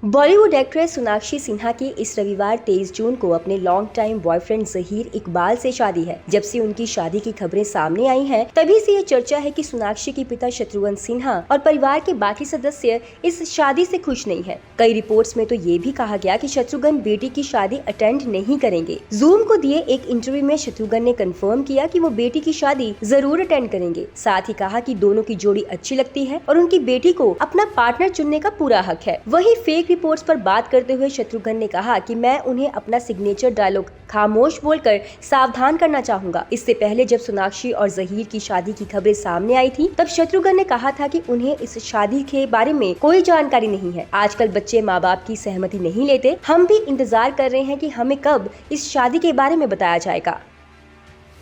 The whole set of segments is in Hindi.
बॉलीवुड एक्ट्रेस सोनाक्षी सिन्हा की इस रविवार 23 जून को अपने long time boyfriend Zaheer Iqbal से शादी है। जब से उनकी शादी की खबरें सामने आई हैं, तभी से ये चर्चा है कि सोनाक्षी के पिता शत्रुघ्न सिन्हा और परिवार के बाकी सदस्य इस शादी से खुश नहीं है। कई रिपोर्ट्स में तो ये भी कहा गया कि शत्रुघ्न बेटी की शादी अटेंड नहीं करेंगे। जूम को दिए एक इंटरव्यू में शत्रुघ्न ने कंफर्म किया कि वो बेटी की शादी जरूर अटेंड करेंगे। साथ ही कहा कि दोनों की जोड़ी अच्छी लगती है और उनकी बेटी को अपना पार्टनर चुनने का पूरा हक है। वहीं फेक रिपोर्ट्स पर बात करते हुए शत्रुघ्न ने कहा कि मैं उन्हें अपना सिग्नेचर डायलॉग खामोश बोलकर सावधान करना चाहूंगा। इससे पहले जब सोनाक्षी और ज़हीर की शादी की खबरें सामने आई थी, तब शत्रुघ्न ने कहा था कि उन्हें इस शादी के बारे में कोई जानकारी नहीं है। आजकल बच्चे माँ बाप की सहमति नहीं लेते। हम भी इंतजार कर रहे हैं कि हमें कब इस शादी के बारे में बताया जाएगा।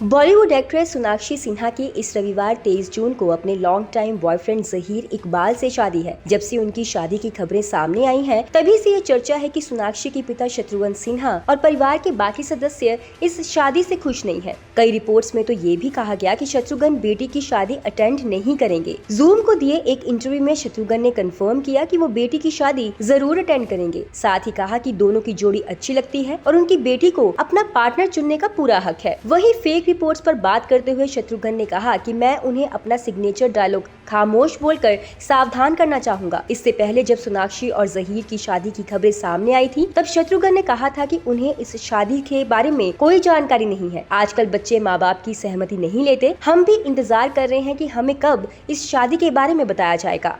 बॉलीवुड एक्ट्रेस सोनाक्षी सिन्हा की इस रविवार 23 जून को अपने long time boyfriend Zaheer Iqbal से शादी है। जब से उनकी शादी की खबरें सामने आई हैं, तभी से ये चर्चा है कि सोनाक्षी के पिता शत्रुघ्न सिन्हा और परिवार के बाकी सदस्य इस शादी से खुश नहीं है। कई रिपोर्ट्स में तो ये भी कहा गया कि शत्रुघ्न बेटी की शादी अटेंड नहीं करेंगे। जूम को दिए एक इंटरव्यू में शत्रुघ्न ने कंफर्म किया कि वो बेटी की शादी जरूर अटेंड करेंगे। साथ ही कहा कि दोनों की जोड़ी अच्छी लगती है और उनकी बेटी को अपना पार्टनर चुनने का पूरा हक है। वहीं फेक रिपोर्ट्स पर बात करते हुए शत्रुघ्न ने कहा कि मैं उन्हें अपना सिग्नेचर डायलॉग खामोश बोलकर सावधान करना चाहूंगा। इससे पहले जब सोनाक्षी और ज़हीर की शादी की खबरें सामने आई थी, तब शत्रुघ्न ने कहा था कि उन्हें इस शादी के बारे में कोई जानकारी नहीं है। आजकल बच्चे माँ बाप की सहमति नहीं लेते। हम भी इंतजार कर रहे हैं कि हमें कब इस शादी के बारे में बताया जाएगा।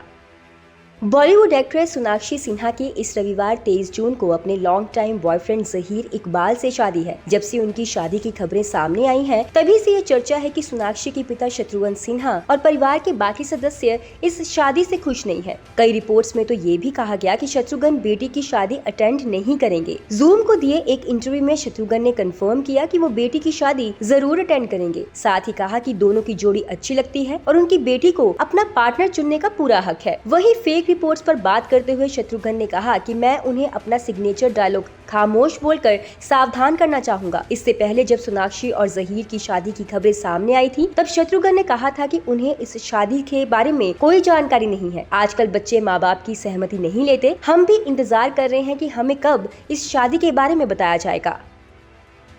बॉलीवुड एक्ट्रेस सोनाक्षी सिन्हा की इस रविवार 23 जून को अपने long time boyfriend Zaheer Iqbal से शादी है। जब से उनकी शादी की खबरें सामने आई हैं, तभी से ये चर्चा है कि सोनाक्षी के पिता शत्रुघ्न सिन्हा और परिवार के बाकी सदस्य इस शादी से खुश नहीं है। कई रिपोर्ट्स में तो ये भी कहा गया कि शत्रुघ्न बेटी की शादी अटेंड नहीं करेंगे। जूम को दिए एक इंटरव्यू में शत्रुघ्न ने कंफर्म किया कि वो बेटी की शादी जरूर अटेंड करेंगे। साथ ही कहा कि दोनों की जोड़ी अच्छी लगती है और उनकी बेटी को अपना पार्टनर चुनने का पूरा हक है। वहीं फेक रिपोर्ट्स पर बात करते हुए शत्रुघ्न ने कहा कि मैं उन्हें अपना सिग्नेचर डायलॉग खामोश बोलकर सावधान करना चाहूंगा। इससे पहले जब सोनाक्षी और ज़हीर की शादी की खबरें सामने आई थी, तब शत्रुघ्न ने कहा था कि उन्हें इस शादी के बारे में कोई जानकारी नहीं है। आजकल बच्चे माँ बाप की सहमति नहीं लेते। हम भी इंतजार कर रहे हैं कि हमें कब इस शादी के बारे में बताया जाएगा।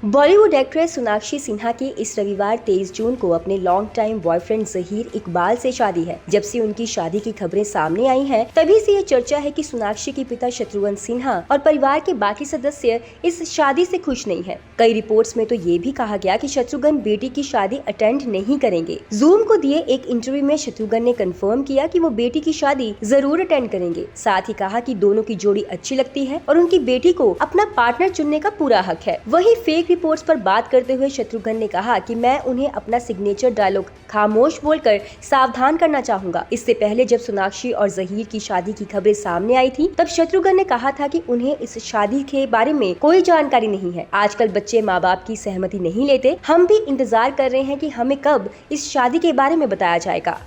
बॉलीवुड एक्ट्रेस सोनाक्षी सिन्हा की इस रविवार 23 जून को अपने long time boyfriend Zaheer Iqbal से शादी है। जब से उनकी शादी की खबरें सामने आई हैं, तभी से ये चर्चा है कि सोनाक्षी के पिता शत्रुघ्न सिन्हा और परिवार के बाकी सदस्य इस शादी से खुश नहीं है। कई रिपोर्ट्स में तो ये भी कहा गया कि शत्रुघ्न बेटी की शादी अटेंड नहीं करेंगे। जूम को दिए एक इंटरव्यू में शत्रुघ्न ने कंफर्म किया कि वो बेटी की शादी जरूर अटेंड करेंगे। साथ ही कहा कि दोनों की जोड़ी अच्छी लगती है और उनकी बेटी को अपना पार्टनर चुनने का पूरा हक है। वहीं फेक रिपोर्ट्स पर बात करते हुए शत्रुघ्न ने कहा कि मैं उन्हें अपना सिग्नेचर डायलॉग खामोश बोलकर सावधान करना चाहूंगा। इससे पहले जब सोनाक्षी और ज़हीर की शादी की खबरें सामने आई थी, तब शत्रुघ्न ने कहा था कि उन्हें इस शादी के बारे में कोई जानकारी नहीं है। आजकल बच्चे माँ बाप की सहमति नहीं लेते। हम भी इंतजार कर रहे हैं कि हमें कब इस शादी के बारे में बताया जाएगा।